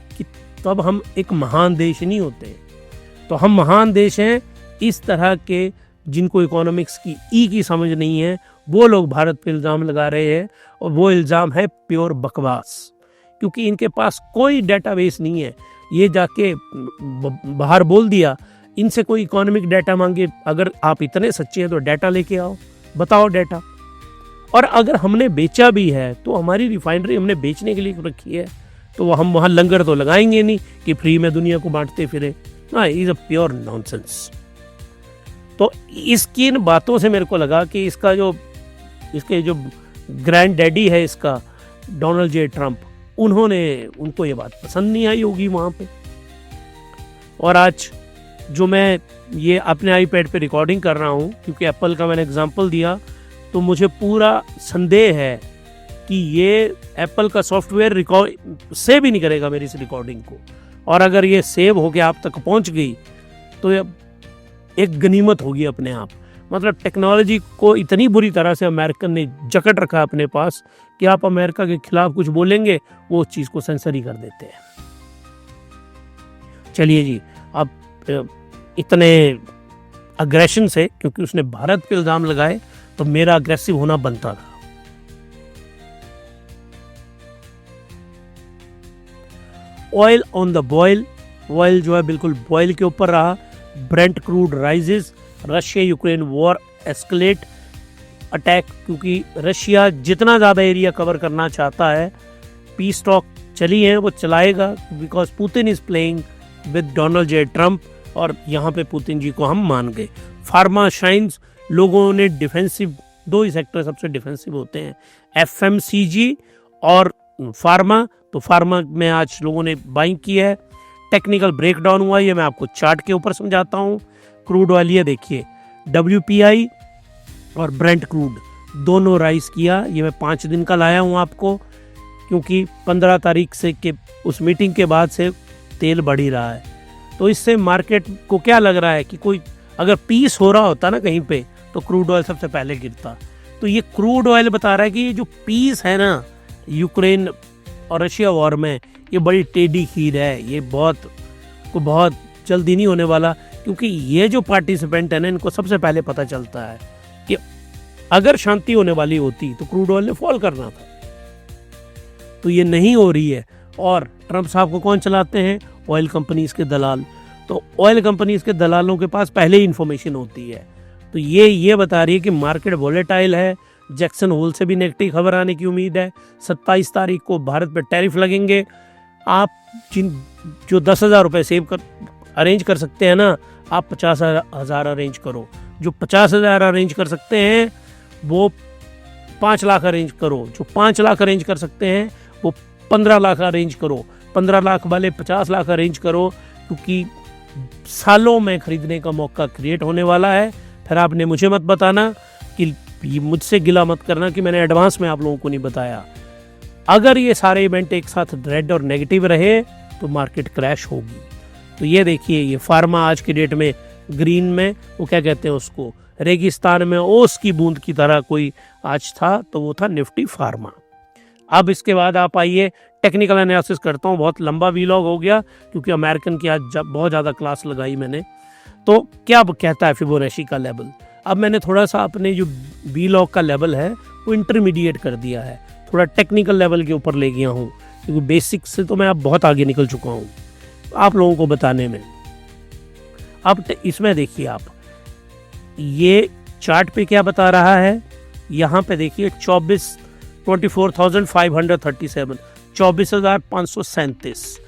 तब हम एक महान देश नहीं होते। तो हम महान देश हैं इस तरह के जिनको इकोनॉमिक्स की समझ नहीं है, वो लोग भारत पे इल्ज़ाम लगा रहे हैं, और वो इल्ज़ाम है प्योर बकवास, क्योंकि इनके पास कोई डेटाबेस नहीं है। ये जाके बाहर बोल दिया, इनसे कोई इकोनॉमिक डाटा मांगे, अगर आप इतने सच्चे हैं तो डाटा लेके आओ, बताओ डाटा। और अगर हमने बेचा भी है तो हमारी रिफाइनरी हमने बेचने के लिए रखी है, तो हम वहाँ लंगर तो लगाएंगे नहीं कि फ्री में दुनिया को बांटते फिरे। ना, इज अ प्योर नॉनसेंस। तो इसकी इन बातों से मेरे को लगा कि इसके जो ग्रैंड डैडी है इसका, डोनाल्ड जे ट्रंप, उनको ये बात पसंद नहीं आई होगी वहाँ पे। और आज जो मैं ये अपने आईपैड पे रिकॉर्डिंग कर रहा हूँ, क्योंकि एप्पल का मैंने एग्जांपल दिया, तो मुझे पूरा संदेह है कि ये एप्पल का सॉफ्टवेयर रिकॉर्ड सेव ही नहीं करेगा मेरी इस रिकॉर्डिंग को। और अगर ये सेव होके आप तक पहुंच गई तो ये एक गनीमत होगी अपने आप। मतलब टेक्नोलॉजी को इतनी बुरी तरह से अमेरिकन ने जकड़ रखा अपने पास कि आप अमेरिका के खिलाफ कुछ बोलेंगे वो चीज़ को सेंसर ही कर देते हैं। चलिए जी, अब इतने अग्रेशन से, क्योंकि उसने भारत पे इल्ज़ाम लगाए तो मेरा अग्रेसिव होना बनता था। Oil on the boil, oil जो है बिल्कुल बॉयल के ऊपर रहा। Brent crude rises, Russia Ukraine war escalate, attack, क्योंकि रशिया जितना ज़्यादा एरिया कवर करना चाहता है, पीस टॉक चली है वो चलाएगा, because Putin is playing with Donald J Trump, और यहाँ पे पुतिन जी को हम मान गए। फार्मा शाइन्स, लोगों ने डिफेंसिव, दो ही सेक्टर सबसे डिफेंसिव होते हैं, एफएमसीजी और फार्मा। तो फार्मा में आज लोगों ने बाइंग की है। टेक्निकल ब्रेकडाउन हुआ, ये मैं आपको चार्ट के ऊपर समझाता हूँ। क्रूड ऑयल ये देखिए, WPI और ब्रेंट क्रूड दोनों राइज किया। ये मैं 5 दिन का लाया हूँ आपको, क्योंकि 15 तारीख से के उस मीटिंग के बाद से तेल बढ़ ही रहा है। तो इससे मार्केट को क्या लग रहा है कि कोई अगर पीस हो रहा होता ना कहीं पे, तो क्रूड ऑयल सबसे पहले गिरता, तो ये क्रूड ऑयल बता रहा है कि ये जो पीस है ना यूक्रेन और रशिया वॉर में, ये बड़ी टेढ़ी खीर है, ये बहुत जल्दी नहीं होने वाला, क्योंकि ये जो पार्टिसिपेंट है ना इनको सबसे पहले पता चलता है कि अगर शांति होने वाली होती तो क्रूड ऑयल ने फॉल करना था, तो ये नहीं हो रही है। और ट्रम्प साहब को कौन चलाते हैं? ऑयल कंपनीज के दलाल। तो ऑयल कंपनीज के दलालों के पास पहले ही इंफॉर्मेशन होती है, तो ये बता रही है कि मार्केट वॉलेटाइल है। जैक्सन होल से भी नेगेटिव खबर आने की उम्मीद है। 27 तारीख को भारत पर टैरिफ लगेंगे। आप जो 10,000 रुपये सेव कर अरेंज कर सकते हैं ना, आप 50,000 अरेंज करो। जो 50,000 अरेंज कर सकते हैं वो 5 लाख अरेंज करो। जो 5 लाख अरेंज कर सकते हैं वो 15 लाख अरेंज करो। 15 लाख वाले 50 लाख अरेंज करो, क्योंकि सालों में खरीदने का मौका क्रिएट होने वाला है। फिर आपने मुझे मत बताना कि मुझसे गिला मत करना कि मैंने एडवांस में आप लोगों को नहीं बताया। अगर ये सारे इवेंट एक साथ रेड और नेगेटिव रहे तो मार्केट क्रैश होगी। तो ये देखिए, ये फार्मा आज की डेट में ग्रीन में, वो क्या कहते हैं उसको, रेगिस्तान में ओस की बूंद की तरह कोई आज था, तो वो था निफ्टी फार्मा। अब इसके बाद आप आइए टेक्निकल एनालिसिस करता हूँ। बहुत लंबा वीलॉग हो गया क्योंकि अमेरिकन की आज बहुत ज़्यादा क्लास लगाई मैंने। तो क्या कहता है फिबोनाची का लेवल? अब मैंने थोड़ा सा अपने जो वीलॉग का लेवल है वो इंटरमीडिएट कर दिया है, थोड़ा टेक्निकल लेवल के ऊपर ले गया हूँ, क्योंकि बेसिक से तो मैं अब बहुत आगे निकल चुका हूँ आप लोगों को बताने में। अब इसमें देखिए आप, ये चार्ट पे क्या बता रहा है, यहाँ पे देखिए 24,537 24,537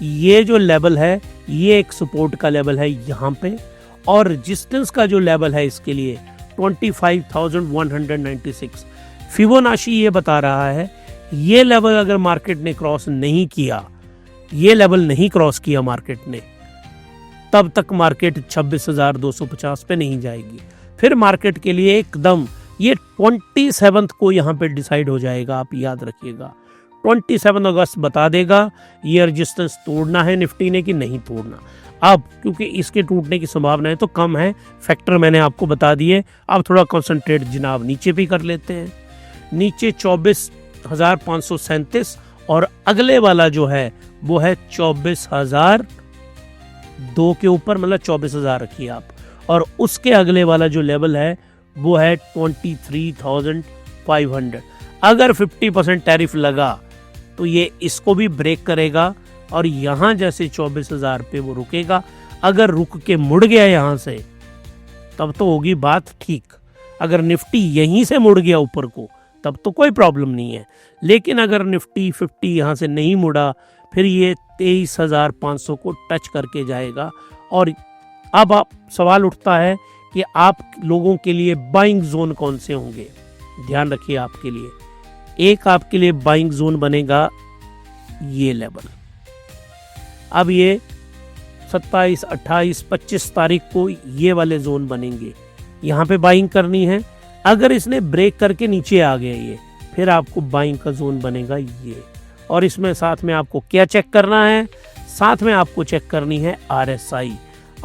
ये जो लेवल है ये एक सपोर्ट का लेवल है यहाँ पे, और रेजिस्टेंस का जो लेवल है इसके लिए 25,196। फिबोनाची ये बता रहा है ये लेवल अगर मार्केट ने क्रॉस नहीं किया, ये लेवल नहीं क्रॉस किया मार्केट ने, तब तक मार्केट 26,250 पे नहीं जाएगी। फिर मार्केट के लिए एकदम ये 27 को यहाँ पे डिसाइड हो जाएगा, आप याद रखिएगा। 27 अगस्त बता देगा ये रेजिस्टेंस तोड़ना है निफ्टी ने कि नहीं तोड़ना। अब क्योंकि इसके टूटने की संभावनाएं तो कम है, फैक्टर मैंने आपको बता दिए। अब थोड़ा कंसंट्रेट जनाब नीचे भी कर लेते हैं। नीचे 24,537 और अगले वाला जो है वो है 24,002 के ऊपर, मतलब 24,000 रखिए आप, और उसके अगले वाला जो लेवल है वो है 23,500। अगर 50% टैरिफ लगा तो ये इसको भी ब्रेक करेगा और यहाँ जैसे 24,000 पे वो रुकेगा। अगर रुक के मुड़ गया यहाँ से तब तो होगी बात ठीक। अगर निफ्टी यहीं से मुड़ गया ऊपर को तब तो कोई प्रॉब्लम नहीं है, लेकिन अगर निफ्टी 50 यहाँ से नहीं मुड़ा फिर ये 23,500 को टच करके जाएगा। और अब आप सवाल उठता है कि आप लोगों के लिए बाइंग जोन कौन से होंगे। ध्यान रखिए, आपके लिए एक आपके लिए बाइंग जोन बनेगा ये लेवल। अब ये 27, 28, 25 तारीख को ये वाले जोन बनेंगे, यहाँ पे बाइंग करनी है। अगर इसने ब्रेक करके नीचे आ गया ये, फिर आपको बाइंग का जोन बनेगा ये। और इसमें साथ में आपको क्या चेक करना है, साथ में आपको चेक करनी है RSI।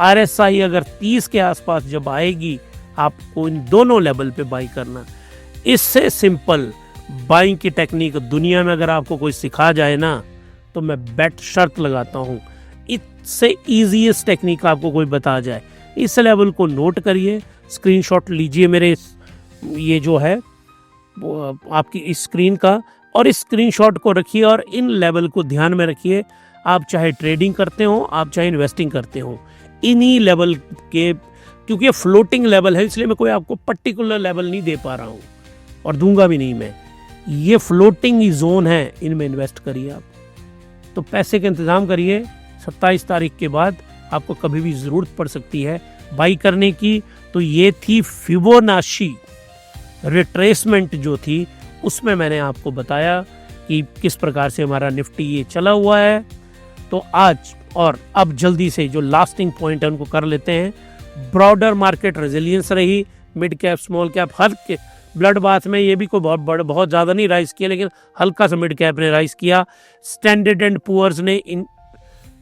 RSI अगर 30 के आसपास जब आएगी आपको इन दोनों लेवल पे बाई करना। इससे सिंपल बाइंग की टेक्निक दुनिया में अगर आपको कोई सिखा जाए ना तो मैं बेट शर्त लगाता हूँ इससे ईजीएस्ट टेक्निक आपको कोई बता जाए। इस लेवल को नोट करिए, स्क्रीनशॉट लीजिए मेरे ये जो है वो आपकी इस स्क्रीन का, और इस स्क्रीनशॉट को रखिए और इन लेवल को ध्यान में रखिए। आप चाहे ट्रेडिंग करते हो, आप चाहे इन्वेस्टिंग करते हो, इन्हीं लेवल के, क्योंकि ये फ्लोटिंग लेवल है इसलिए मैं कोई आपको पर्टिकुलर लेवल नहीं दे पा रहा हूँ और दूंगा भी नहीं मैं। ये फ्लोटिंग ही जोन है, इनमें इन्वेस्ट करिए आप। तो पैसे का इंतज़ाम करिए, 27 तारीख के बाद आपको कभी भी ज़रूरत पड़ सकती है बाई करने की। तो ये थी फिबोनाची रिट्रेसमेंट जो थी, उसमें मैंने आपको बताया कि किस प्रकार से हमारा निफ्टी ये चला हुआ है। तो आज और अब जल्दी से जो लास्टिंग पॉइंट है उनको कर लेते हैं। ब्रॉडर मार्केट रेजिलियंस रही, मिड कैप स्मॉल कैप हर के ब्लड बाथ में ये भी कोई बहुत ज़्यादा नहीं राइज किया, लेकिन हल्का सा मिड कैप ने राइज किया। स्टैंडर्ड एंड पुअर्स ने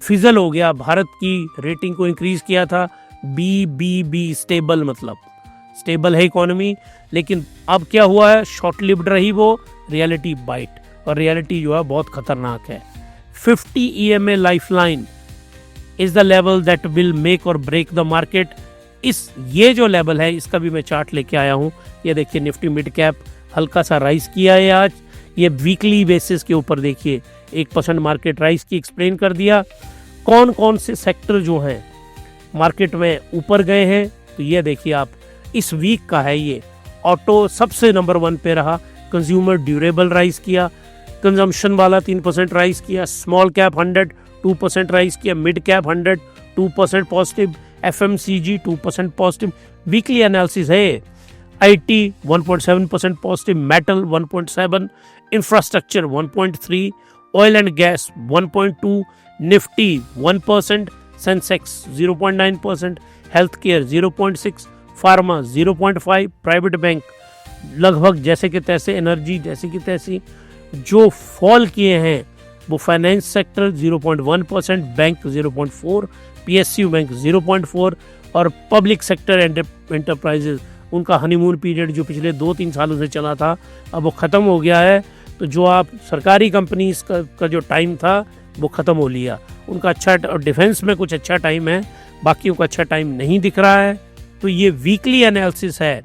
फिजल हो गया, भारत की रेटिंग को इंक्रीज किया था। BBB स्टेबल मतलब स्टेबल है इकोनॉमी, लेकिन अब क्या हुआ है, शॉर्ट लिव्ड रही वो रियलिटी बाइट, और रियलिटी जो है बहुत खतरनाक है। 50 EMA lifeline is the level that will make और ब्रेक द मार्केट। ये जो लेवल है इसका भी मैं चार्ट लेके आया हूँ। ये देखिए निफ्टी मिड कैप हल्का सा राइज किया है आज, ये वीकली बेसिस के ऊपर देखिए 1% मार्केट राइज की एक्सप्लेन कर दिया। कौन कौन से सेक्टर जो हैं मार्केट में ऊपर गए हैं, तो ये देखिए आप, इस वीक का है ये। ऑटो सबसे नंबर 1 पे रहा, कंज्यूमर ड्यूरेबल राइज किया, कंजम्पशन वाला 3% राइज किया, स्मॉल कैप 100 2% राइज किया, mid cap 100 2% positive, FMCG 2% positive. Weekly analysis है। IT 1.7% positive, metal 1.7, infrastructure 1.3, oil and gas 1.2, Nifty 1%, Sensex 0.9%, health care 0.6, pharma 0.5, private bank लगभग जैसे कि तैसे, एनर्जी जैसे कि तैसी। जो फॉल किए हैं वो finance sector 0.1%, bank 0.4, PSU bank 0.4, और पब्लिक सेक्टर एंटरप्राइजेज, उनका हनीमून पीरियड जो पिछले 2-3 सालों से चला था अब वो ख़त्म हो गया है। तो जो आप सरकारी कंपनीज का जो टाइम था वो ख़त्म हो लिया उनका अच्छा, और डिफेंस में कुछ अच्छा टाइम है, बाकियों का अच्छा टाइम नहीं दिख रहा है। तो ये वीकली एनालिसिस है,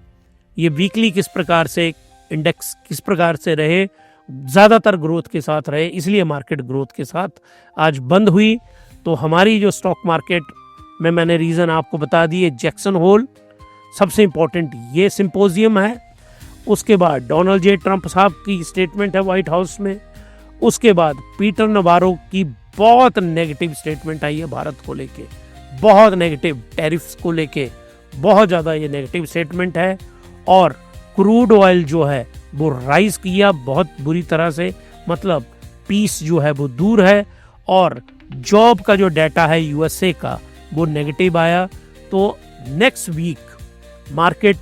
ये वीकली किस प्रकार से इंडेक्स किस प्रकार से रहे, ज़्यादातर ग्रोथ के साथ रहे, इसलिए मार्केट ग्रोथ के साथ आज बंद हुई। तो हमारी जो स्टॉक मार्केट में मैंने रीज़न आपको बता दिए, जैक्सन होल सबसे इम्पोर्टेंट ये सिंपोजियम है, उसके बाद डोनाल्ड जे ट्रंप साहब की स्टेटमेंट है व्हाइट हाउस में, उसके बाद पीटर नवारो की बहुत नेगेटिव स्टेटमेंट आई है भारत को लेके, बहुत नेगेटिव, टैरिफ्स को लेके बहुत ज़्यादा ये नेगेटिव स्टेटमेंट है। और क्रूड ऑयल जो है वो राइज किया बहुत बुरी तरह से, मतलब पीस जो है वो दूर है, और जॉब का जो डाटा है USA का वो नेगेटिव आया। तो नेक्स्ट वीक मार्केट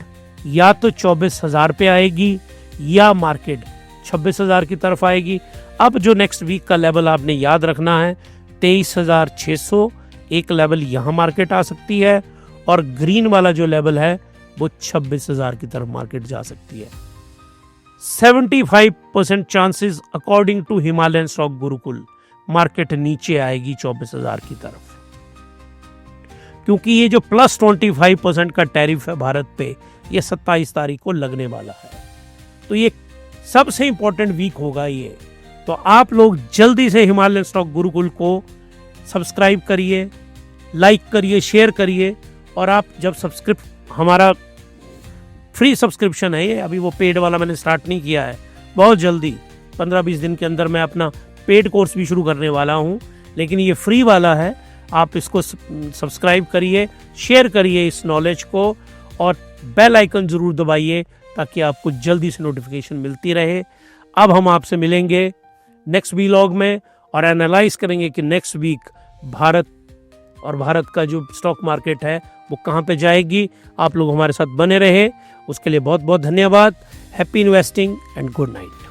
या तो 24,000 पे आएगी या मार्केट 26,000 की तरफ आएगी। अब जो नेक्स्ट वीक का लेवल आपने याद रखना है 23,600, एक लेवल यहाँ मार्केट आ सकती है, और ग्रीन वाला जो लेवल है वो 26,000 की तरफ मार्केट जा सकती है। 75% chances according to Himalayan Stock Gurukul market नीचे आएगी 24,000 की तरफ, क्योंकि ये जो +25% का टैरिफ है भारत पे, ये 27 तारीख को लगने वाला है। तो ये सबसे इंपॉर्टेंट वीक होगा ये। तो आप लोग जल्दी से हिमालयन स्टॉक गुरुकुल को सब्सक्राइब करिए, लाइक करिए, शेयर करिए, और आप जब हमारा फ्री सब्सक्रिप्शन है ये, अभी वो पेड वाला मैंने स्टार्ट नहीं किया है, बहुत जल्दी 15-20 दिन के अंदर मैं अपना पेड कोर्स भी शुरू करने वाला हूँ, लेकिन ये फ्री वाला है। आप इसको सब्सक्राइब करिए, शेयर करिए इस नॉलेज को, और बेल आइकन ज़रूर दबाइए ताकि आपको जल्दी से नोटिफिकेशन मिलती रहे। अब हम आपसे मिलेंगे नेक्स्ट व्लॉग में और एनालाइज करेंगे कि नेक्स्ट वीक भारत का जो स्टॉक मार्केट है वो कहाँ पे जाएगी। आप लोग हमारे साथ बने रहे, उसके लिए बहुत बहुत धन्यवाद। Happy investing and good night.